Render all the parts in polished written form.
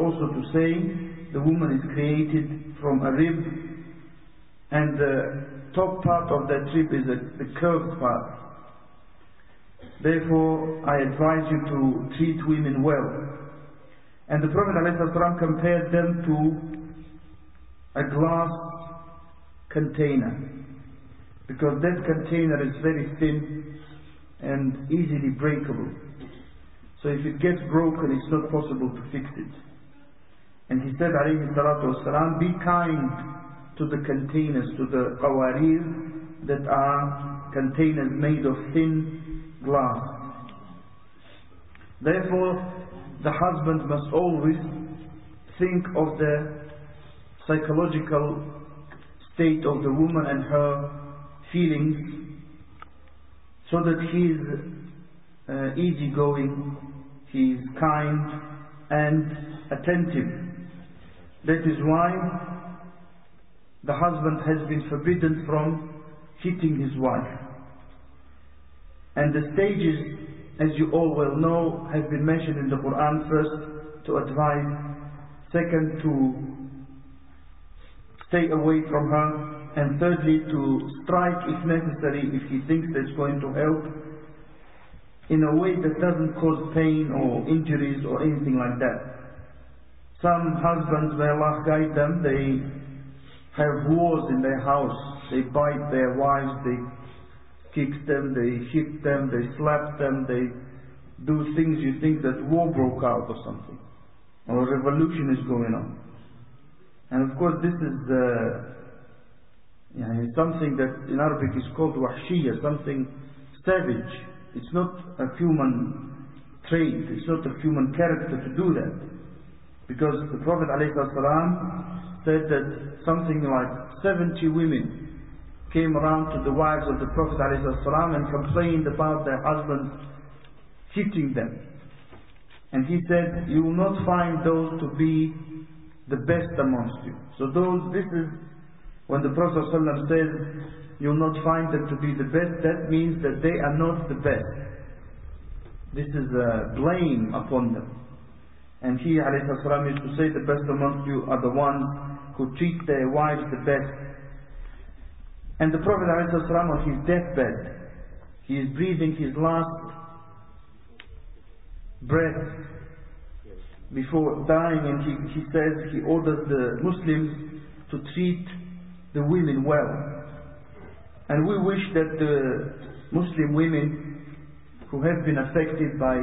also to say the woman is created from a rib, and the top part of that rib is the curved part. Therefore, I advise you to treat women well. And the Prophet ﷺ compared them to a glass container, because that container is very thin and easily breakable. So if it gets broken, it's not possible to fix it. And he said, alayhi salatu wasalam, be kind to the containers, to the qawarir, that are containers made of thin glass. Therefore, the husband must always think of the psychological state of the woman and her feelings, so that he is easygoing, he is kind and attentive. That is why the husband has been forbidden from hitting his wife. And the stages, as you all well know, have been mentioned in the Quran. First, to advise; second, to stay away from her; and thirdly, to strike if necessary, if he thinks that's going to help, in a way that doesn't cause pain or injuries or anything like that. Some husbands, may Allah guide them, they have wars in their house. They bite their wives, they kick them, they hit them, they slap them, they do things you think that war broke out or something, or a revolution is going on. And of course this is something that in Arabic is called wahshiyya, something savage. It's not a human trait, it's not a human character to do that. Because the Prophet ﷺ said that something like 70 women came around to the wives of the Prophet ﷺ and complained about their husbands hitting them. And he said, you will not find those to be the best amongst you. So this is when the Prophet ﷺ says, you will not find them to be the best, that means that they are not the best. This is a blame upon them. And he ﷺ used to say, the best amongst you are the ones who treat their wives the best. And the Prophet ﷺ on his deathbed, he is breathing his last breath before dying, and he says, he orders the Muslims to treat the women well. And we wish that the Muslim women who have been affected by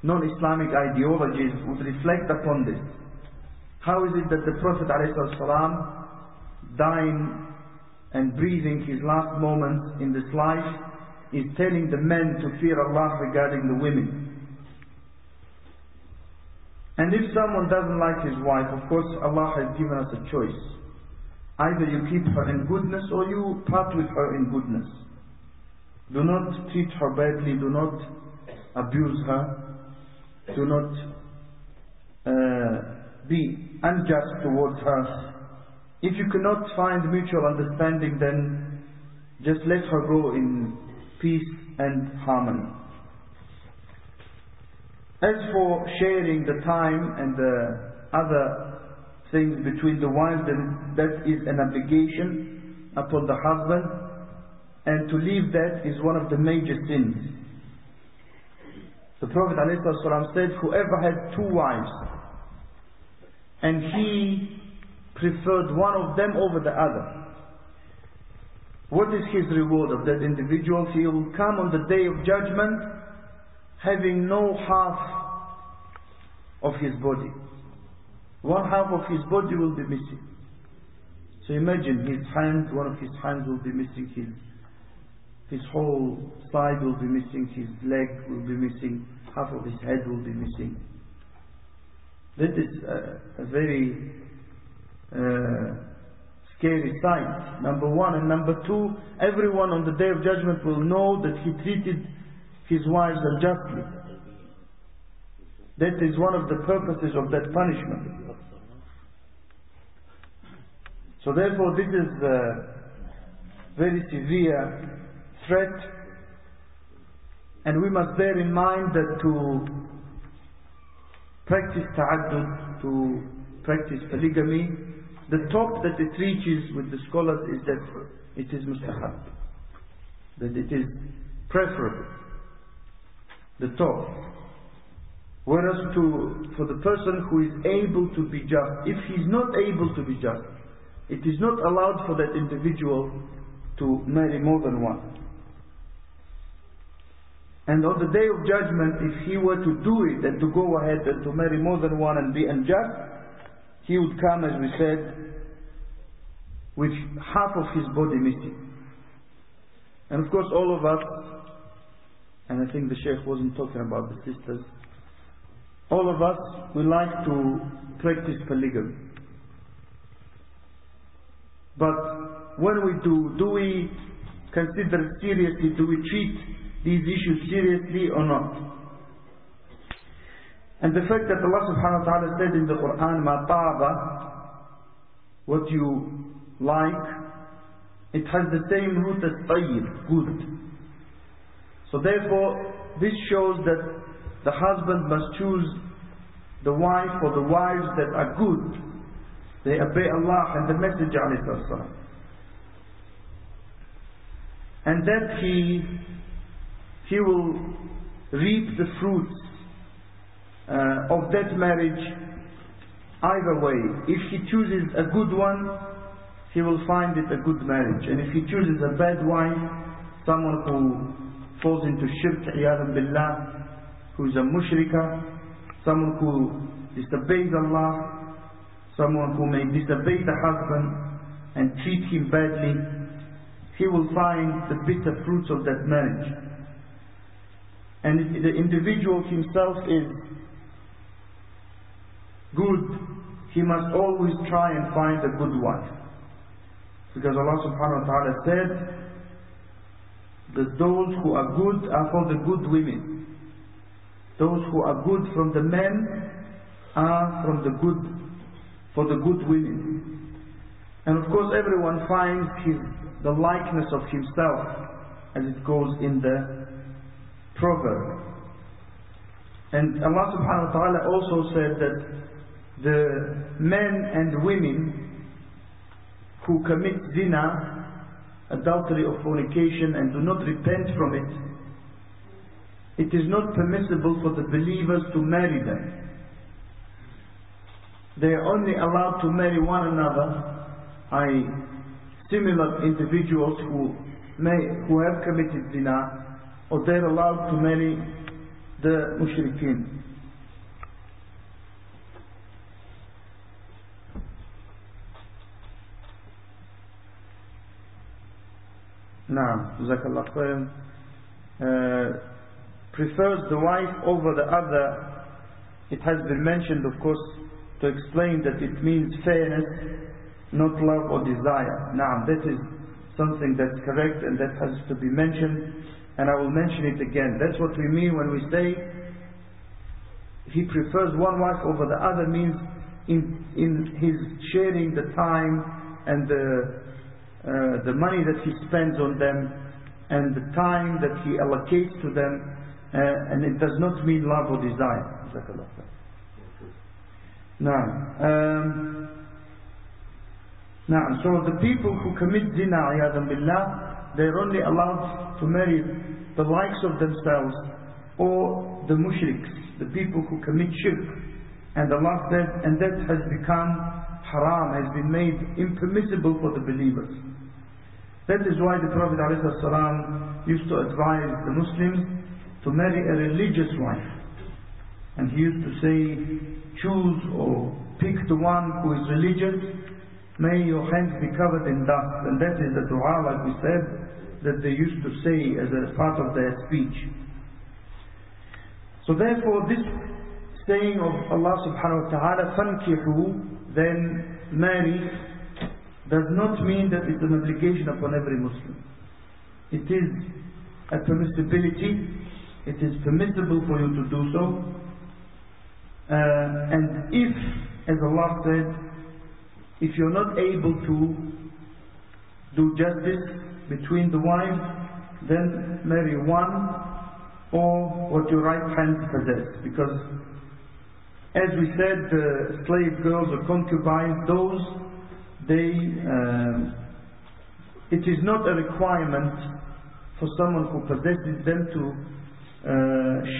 non-Islamic ideologies would reflect upon this. How is it that the Prophet ﷺ, dying and breathing his last moments in this life, is telling the men to fear Allah regarding the women? And if someone doesn't like his wife, of course Allah has given us a choice. Either you keep her in goodness or you part with her in goodness. Do not treat her badly, do not abuse her, do not be unjust towards her. If you cannot find mutual understanding, then just let her go in peace and harmony. As for sharing the time and the other things between the wives, then that is an obligation upon the husband, and to leave that is one of the major sins. The Prophet ﷺ said, whoever had two wives and he preferred one of them over the other, what is his reward of that individual? He will come on the day of judgment having no half of his body. One half of his body will be missing. So imagine his hand, one of his hands will be missing, his whole side will be missing, his leg will be missing, half of his head will be missing. That is a very scary sight, number one. And number two, everyone on the day of judgment will know that he treated his wives unjustly. That is one of the purposes of that punishment. So therefore this is a very severe threat, and we must bear in mind that to practice ta'addud, to practice polygamy, the talk that it reaches with the scholars is that it is mustahab, that it is preferable, the talk. Whereas for the person who is able to be just, if he is not able to be just, it is not allowed for that individual to marry more than one. And on the day of judgment, if he were to do it and to go ahead and to marry more than one and be unjust, he would come, as we said, with half of his body missing. And of course all of us, and I think the Sheikh wasn't talking about the sisters, all of us, we like to practice polygamy. But when we do we consider it seriously? Do we treat these issues seriously or not? And the fact that Allah subhanahu wa ta'ala said in the Quran, "Ma ta'aba," what you like, it has the same root as tayyib, good. So therefore, this shows that the husband must choose the wife or the wives that are good. They obey Allah and the Messenger alayhi salam. And that he will reap the fruits of that marriage either way. If he chooses a good one, he will find it a good marriage. And if he chooses a bad wife, someone who falls into shirk, iyadhan billah, who is a mushrika, someone who disobeys Allah, someone who may disobey the husband and treat him badly, he will find the bitter fruits of that marriage. And if the individual himself is good, he must always try and find a good wife. Because Allah subhanahu wa ta'ala said that those who are good are for the good women. Those who are good from the men are for the good women. And of course everyone finds the likeness of himself, as it goes in the proverb. And Allah subhanahu wa ta'ala also said that the men and women who commit zina, adultery or fornication, and do not repent from it, it is not permissible for the believers to marry them. They are only allowed to marry one another, i.e. similar individuals who have committed zina, or they are allowed to marry the mushrikeen. Now, Jazakallah khairan. Prefers the wife over the other. It has been mentioned, of course, to explain that it means fairness, not love or desire. Now, that is something that's correct and that has to be mentioned, and I will mention it again. That's what we mean when we say he prefers one wife over the other, means in his sharing the time and the money that he spends on them and the time that he allocates to them, and it does not mean love or desire. So the people who commit zina, iyadhan billah, they are only allowed to marry the likes of themselves or the mushriks, the people who commit shirk. And Allah said, and that has become haram, has been made impermissible for the believers. That is why the Prophet ﷺ used to advise the Muslims to marry a religious wife. And he used to say, choose or pick the one who is religious, may your hands be covered in dust. And that is the dua, like we said, that they used to say as a part of their speech. So therefore this saying of Allah subhanahu wa ta'ala, فَانْكِحُوا, then marry, does not mean that it's an obligation upon every Muslim. It is a permissibility, it is permissible for you to do so. And if, as Allah said, if you're not able to do justice between the wives, then marry one or what your right hand possesses. Because As we said, slave girls or concubines, those, it is not a requirement for someone who possesses them to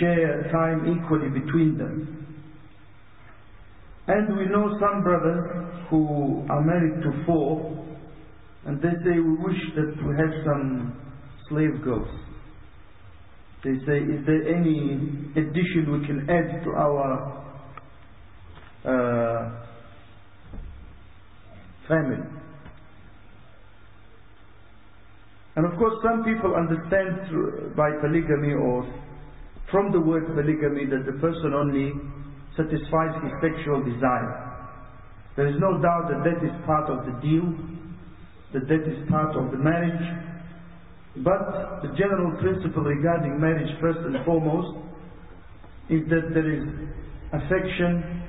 share time equally between them. And we know some brothers who are married to 4, and they say, we wish that we had some slave girls. They say, is there any addition we can add to our family? And of course some people understand by polygamy, or from the word polygamy, that the person only satisfies his sexual desire. There is no doubt that that is part of the deal, that that is part of the marriage. But the general principle regarding marriage, first and foremost, is that there is affection,